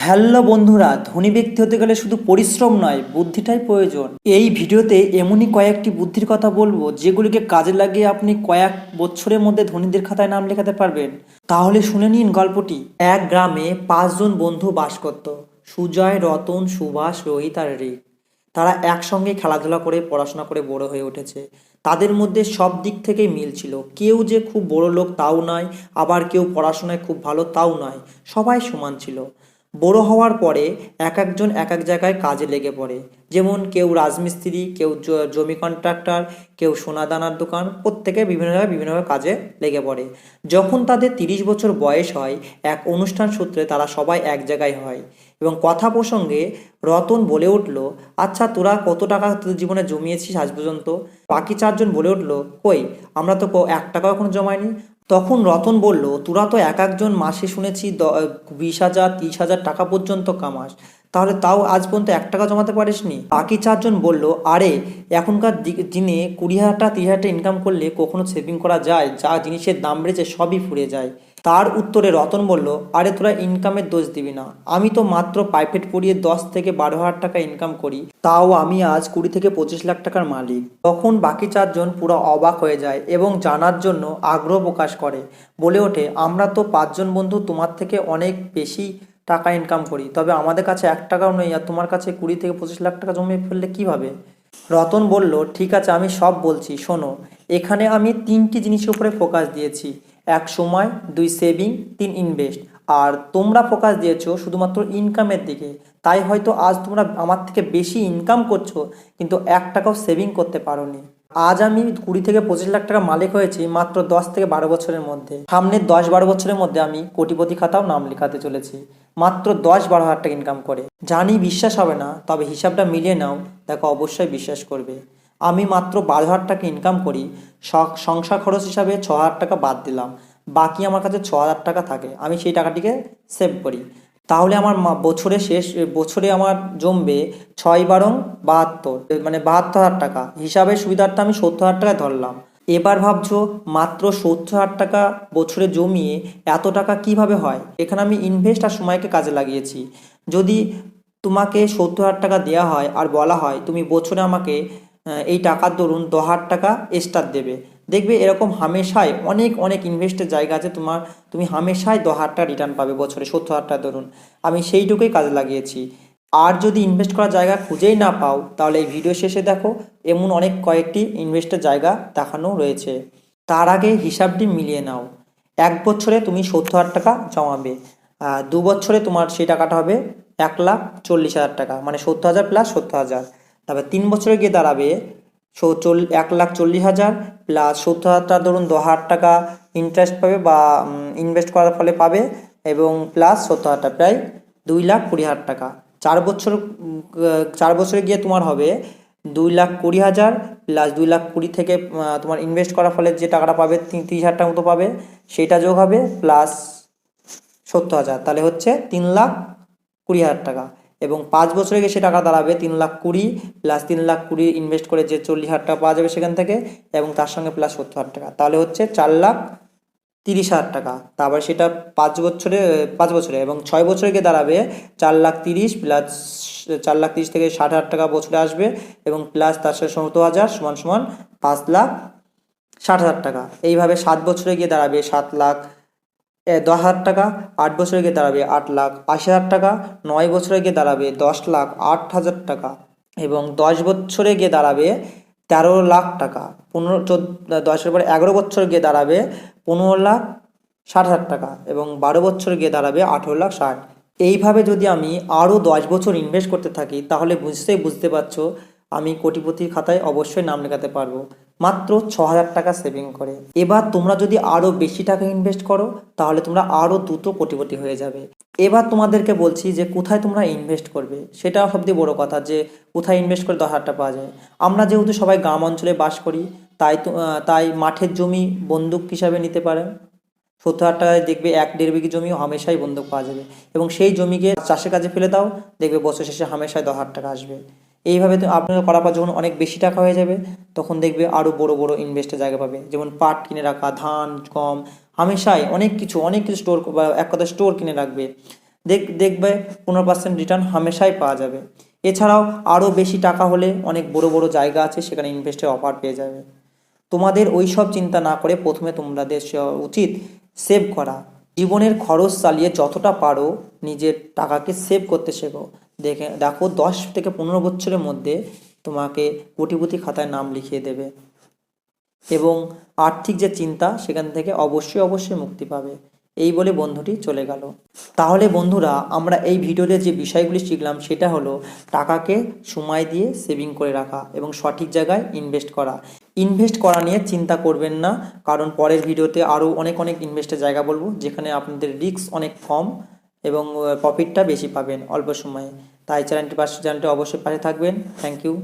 Hello বন্ধুরা, ধনী ব্যক্তি হতে গেলে শুধু পরিশ্রম নয়, বুদ্ধিটাই প্রয়োজন। এই ভিডিওতে এমনই কয়েকটি বুদ্ধির কথা বলবো যেগুলিকে কাজে লাগিয়ে আপনি কয়েক বছরের মধ্যে ধনীদের খাতায় নাম লেখাতে পারবেন। তাহলে শুনে নিন গল্পটি। এক গ্রামে 5 জন বন্ধু বাস করত। সুজয়, রতন, সুভাষ, রোহিত আর রিক। তারা একসঙ্গে খেলাধুলা করে পড়াশোনা করে বড় হয়ে উঠেছে। তাদের মধ্যে সব দিক থেকেই মিল ছিল। কেউ যে খুব বড় লোক তাও নয়, আবার কেউ পড়াশোনায় খুব ভালো তাও নয়। সবাই সমান ছিল। বড় হওয়ার পরে এক একজন এক এক জায়গায় কাজে লেগে পড়ে। যেমন কেউ রাজমিস্ত্রি, কেউ জমি কন্ট্রাক্টর, কেউ সোনাদানার দোকান, প্রত্যেকে বিভিন্ন জায়গায় বিভিন্নভাবে কাজে লেগে পড়ে। যখন তাদের 30 বছর বয়স হয়, এক অনুষ্ঠান সূত্রে তারা সবাই এক জায়গায় হয় এবং কথা প্রসঙ্গে রতন বলে উঠল, আচ্ছা তোরা কত টাকা তোদের জীবনে জমিয়েছিস আজ পর্যন্ত? বাকি 4জন বলে উঠল, কই আমরা তো 1 টাকাও এখনো জমাইনি। তখন রতন বলল, তোরা তো এক একজন মাসে শুনেছি 20,000 30,000 টাকা পর্যন্ত কামাস, তাহলে তাও আজ পর্যন্ত 1 টাকা জমাতে পারিসনি? বাকি 4জন বলল, আরে এখনকার দিনে 20,000 টাকা 30,000 টাকা ইনকাম করলে কখনো সেভিং করা যায়? যা জিনিসের দাম বেড়েছে সবই ফুরিয়ে যায়। তার উত্তরে রতন বলল, আরে তোরা ইনকামের দোষ দিবি না, আমি তো মাত্র প্রাইভেট পড়িয়ে 10 থেকে 12 হাজার টাকা ইনকাম করি, তাও আমি আজ 20 থেকে 25 লাখ টাকার মালিক। তখন বাকি 4জন পুরো অবাক হয়ে যায় এবং জানার জন্য আগ্রহ প্রকাশ করে। বলে ওঠে, আমরা তো 5জন বন্ধু তোমার থেকে অনেক বেশি টাকা ইনকাম করি, তবে আমাদের কাছে 1 টাকাও নেই, আর তোমার কাছে 20 থেকে 25 লাখ টাকা জমিয়ে ফেললে কিভাবে? রতন বলল, ঠিক আছে আমি সব বলছি, শোনো। এখানে আমি 3টি জিনিসের উপরে ফোকাস দিয়েছি। 1 সময়, 2 সেভিং, 3 ইনভেস্ট। আর তোমরা ফোকাস দিয়েছো শুধুমাত্র ইনকামের দিকে। তাই হয়তো আজ তোমরা আমার থেকে বেশি ইনকাম করছো, কিন্তু 1 টাকাও সেভিং করতে পারোনি। আজ আমি 20 থেকে 25 লাখ টাকা মালিক হয়েছি মাত্র 10 থেকে 12 বছরের মধ্যে। সামনের 10-12 বছরের মধ্যে আমি কোটিপতি খাতাও নাম লেখাতে চলেছি, মাত্র 10-12 হাজার টাকা ইনকাম করে। জানি বিশ্বাস হবে না, তবে হিসাবটা মিলিয়ে নাও, দেখো অবশ্যই বিশ্বাস করবে। আমি মাত্র 12,000 টাকা ইনকাম করি, সংসার খরচ হিসাবে 6,000 টাকা বাদ দিলাম, বাকি আমার কাছে 6,000 টাকা থাকে, আমি সেই টাকাটিকে সেভ করি। তাহলে আমার বছরে আমার জমবে 6 × 12 = 72, মানে 72,000 টাকা। হিসাবের সুবিধার্থে আমি 70,000 টাকা ধরলাম। এবার ভাবছো মাত্র 70,000 টাকা বছরে জমিয়ে এত টাকা কিভাবে হয়? এখানে আমি ইনভেস্ট আর সময়কে কাজে লাগিয়েছি। যদি তোমাকে 70,000 টাকা দেওয়া হয় আর বলা হয় তুমি বছরে আমাকে এই টাকার দরুন 10,000 টাকা এক্সট্রা দেবে, দেখবে এরকম হামেশাই অনেক অনেক ইনভেস্টের জায়গা আছে, তুমি হামেশাই 10,000 টাকা রিটার্ন পাবে বছরে 70,000 টাকা ধরুন। আমি সেইটুকুই কাজে লাগিয়েছি। আর যদি ইনভেস্ট করার জায়গা খুঁজেই না পাও, তাহলে এই ভিডিও শেষে দেখো, এমন অনেক কয়েকটি ইনভেস্টের জায়গা দেখানো রয়েছে। তার আগে হিসাবটি মিলিয়ে নাও। 1 বছরে তুমি 70,000 টাকা জমাবে, 2 বছরে তোমার সেই টাকাটা হবে 1,40,000 টাকা, মানে 70,000 প্লাস 70,000। তারপর 3 বছরে গিয়ে দাঁড়াবে 1,40,000 প্লাস 70,000 টাকা ধরুন 10,000 টাকা ইন্টারেস্ট পাবে বা ইনভেস্ট করার ফলে পাবে, এবং প্লাস 70,000 টাকা, প্রায় 2,20,000 টাকা। 4 বছরে গিয়ে তোমার হবে 2,20,000 প্লাস 2,20,000 থেকে তোমার ইনভেস্ট করার ফলে যে টাকাটা পাবে 30,000 টাকা মতো পাবে, সেটা যোগ হবে প্লাস 70,000, তাহলে হচ্ছে 3,20,000 টাকা। এবং 5 বছরে গিয়ে সে টাকা দাঁড়াবে 3,20,000 প্লাস 3,20,000 ইনভেস্ট করে যে 40,000 টাকা পাওয়া যাবে সেখান থেকে, এবং তার সঙ্গে প্লাস 70,000 টাকা, তাহলে হচ্ছে 4,30,000 টাকা। তারপর সেটা 5 বছরে এবং 6 বছরে গিয়ে দাঁড়াবে 4,30,000 প্লাস 4,30,000 থেকে 60,000 টাকা বছরে আসবে, এবং প্লাস তার সাথে 70,000 সমান সমান 5,60,000 টাকা। এইভাবে 7 বছরে গিয়ে দাঁড়াবে 7,10,000 টাকা। 8 বছরে গিয়ে দাঁড়াবে 8,80,000 টাকা। 9 বছরে গিয়ে দাঁড়াবে 10,08,000 টাকা, এবং 10 বছরে গিয়ে দাঁড়াবে 13,00,000 টাকা। 10-এর পরে 11 বছর গিয়ে দাঁড়াবে 15,60,000 টাকা, এবং 12 বছর গিয়ে দাঁড়াবে 18,60,000। এইভাবে যদি আমি আরও 10 বছর ইনভেস্ট করতে থাকি, তাহলে বুঝতে পারছো আমি কোটিপতির খাতায় অবশ্যই নাম লেখাতে পারবো, মাত্র 6,000 টাকা সেভিং করে। এবার তোমরা যদি আরও বেশি টাকা ইনভেস্ট করো, তাহলে তোমরা আরও দ্রুত কোটিপতি হয়ে যাবে। এবার তোমাদেরকে বলছি যে কোথায় তোমরা ইনভেস্ট করবে, সেটা সবথেকে বড় কথা, যে কোথায় ইনভেস্ট করে 10,000 টাকা পাওয়া যায়। আমরা যেহেতু সবাই গ্রাম অঞ্চলে বাস করি, তাই মাঠের জমি বন্দুক হিসাবে নিতে পারেন। 70,000 টাকায় দেখবে 1-1.5 বিঘি জমিও হামেশাই বন্ধক পাওয়া যাবে, এবং সেই জমিকে চাষের কাজে ফেলে দাও, দেখবে বছর শেষে হামেশাই 10,000 টাকা আসবে। এইভাবে তো আপনার করার পর যখন অনেক বেশি টাকা হয়ে যাবে, তখন দেখবে আরও বড় বড় ইনভেস্টের জায়গা পাবে, যেমন পাট কিনে রাখা, ধান, গম, হামেশাই অনেক কিছু স্টোর বা এক কথা স্টোর কিনে রাখবে। দেখবে 15% রিটার্ন হামেশাই পাওয়া যাবে। এছাড়াও আরও বেশি টাকা হলে অনেক বড় বড় জায়গা আছে, সেখানে ইনভেস্টের অফার পেয়ে যাবে। তোমাদের ওই সব চিন্তা না করে প্রথমে তোমাদের উচিত সেভ করা। জীবনের খরচ চালিয়ে যতটা পারো নিজের টাকাকে সেভ করতে শেখো। দেখো 10 থেকে 15 বছরের মধ্যে তোমাকে কোটিপতি খাতায় নাম লিখিয়ে দেবে এবং আর্থিক যে চিন্তা সেখান থেকে অবশ্যই অবশ্যই মুক্তি পাবে। এই বলে বন্ধুটি চলে গেল। তাহলে বন্ধুরা, আমরা এই ভিডিওতে যে বিষয়গুলি শিখলাম সেটা হলো টাকাকে সময় দিয়ে সেভিং করে রাখা এবং সঠিক জায়গায় ইনভেস্ট করা। ইনভেস্ট করা নিয়ে চিন্তা করবেন না, কারণ পরের ভিডিওতে আরও অনেক অনেক ইনভেস্টের জায়গা বলবো, যেখানে আপনাদের রিস্ক অনেক কম এবং প্রফিটটা বেশি পাবেন অল্প সময়ে। তাই চ্যানেলটি অবশ্যই পাশে থাকবেন। Thank you.